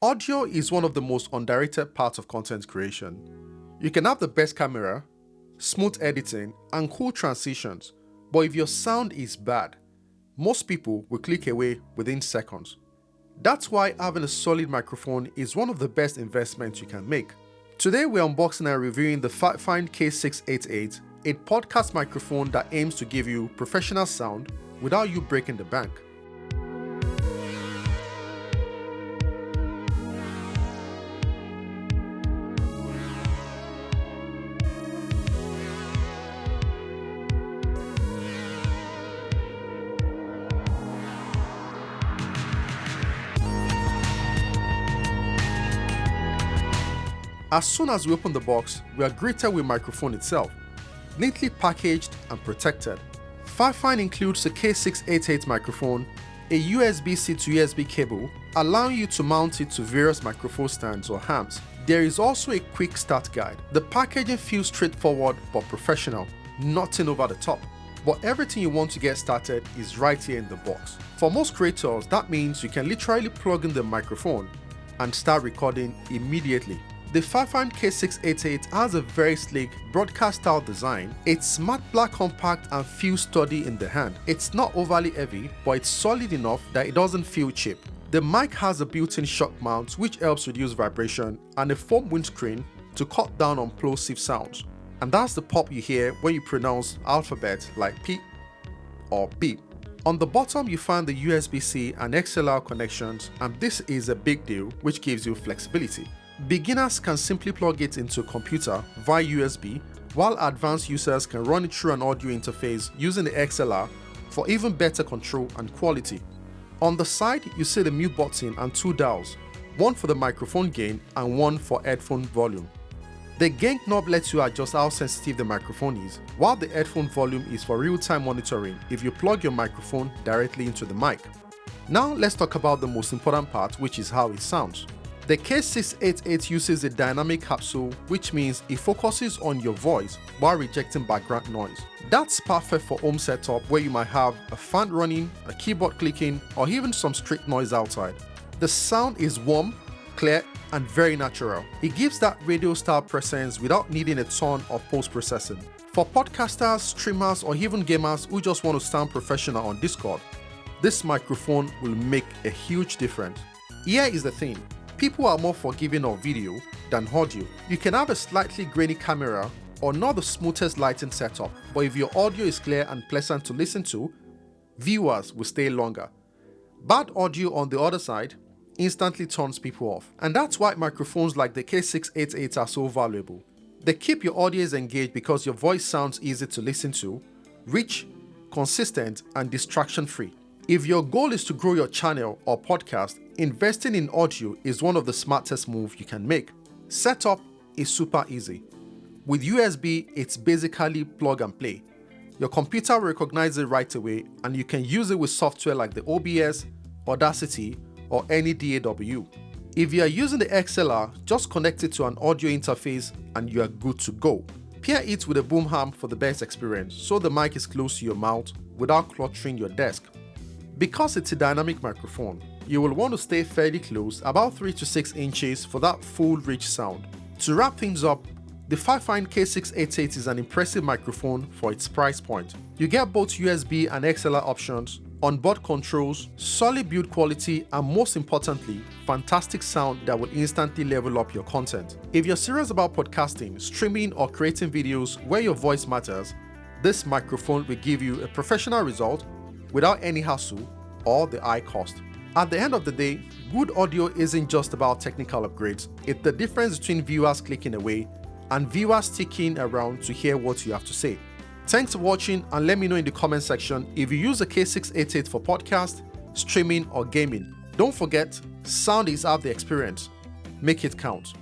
Audio is one of the most underrated parts of content creation. You can have the best camera, smooth editing, and cool transitions, but if your sound is bad, most people will click away within seconds. That's why having a solid microphone is one of the best investments you can make. Today we're unboxing and reviewing the FiFine K688, a podcast microphone that aims to give you professional sound without you breaking the bank. As soon as we open the box, we are greeted with the microphone itself, neatly packaged and protected. FiFine includes a K688 microphone, a USB-C to USB cable, allowing you to mount it to various microphone stands or amps. There is also a quick start guide. The packaging feels straightforward but professional, nothing over the top. But everything you want to get started is right here in the box. For most creators, that means you can literally plug in the microphone and start recording immediately. The FiFine K688 has a very sleek broadcast-style design. It's matte black, compact, and feels sturdy in the hand. It's not overly heavy, but it's solid enough that it doesn't feel cheap. The mic has a built-in shock mount which helps reduce vibration and a foam windscreen to cut down on plosive sounds. And that's the pop you hear when you pronounce alphabet like P or B. On the bottom you find the USB-C and XLR connections, and this is a big deal which gives you flexibility. Beginners can simply plug it into a computer via USB, while advanced users can run it through an audio interface using the XLR for even better control and quality. On the side, you see the mute button and two dials, one for the microphone gain and one for headphone volume. The gain knob lets you adjust how sensitive the microphone is, while the headphone volume is for real-time monitoring if you plug your microphone directly into the mic. Now let's talk about the most important part, which is how it sounds. The K688 uses a dynamic capsule, which means it focuses on your voice while rejecting background noise. That's perfect for home setup where you might have a fan running, a keyboard clicking, or even some street noise outside. The sound is warm, clear, and very natural. It gives that radio-style presence without needing a ton of post-processing. For podcasters, streamers, or even gamers who just want to sound professional on Discord, this microphone will make a huge difference. Here is the thing. People are more forgiving of video than audio. You can have a slightly grainy camera or not the smoothest lighting setup, but if your audio is clear and pleasant to listen to, viewers will stay longer. Bad audio on the other side instantly turns people off. And that's why microphones like the K688 are so valuable. They keep your audience engaged because your voice sounds easy to listen to, rich, consistent, and distraction-free. If your goal is to grow your channel or podcast, investing in audio is one of the smartest moves you can make. Setup is super easy. With USB, it's basically plug and play. Your computer will recognize it right away, and you can use it with software like the OBS, Audacity, or any DAW. If you are using the XLR, just connect it to an audio interface and you are good to go. Pair it with a boom arm for the best experience, so the mic is close to your mouth without cluttering your desk. Because it's a dynamic microphone, you will want to stay fairly close, about 3 to 6 inches for that full rich sound. To wrap things up, the FiFine K688 is an impressive microphone for its price point. You get both USB and XLR options, onboard controls, solid build quality, and most importantly, fantastic sound that will instantly level up your content. If you're serious about podcasting, streaming, or creating videos where your voice matters, this microphone will give you a professional result without any hassle or the high cost. At the end of the day, good audio isn't just about technical upgrades. It's the difference between viewers clicking away and viewers sticking around to hear what you have to say. Thanks for watching, and let me know in the comment section if you use a K688 for podcast, streaming, or gaming. Don't forget, sound is half the experience. Make it count.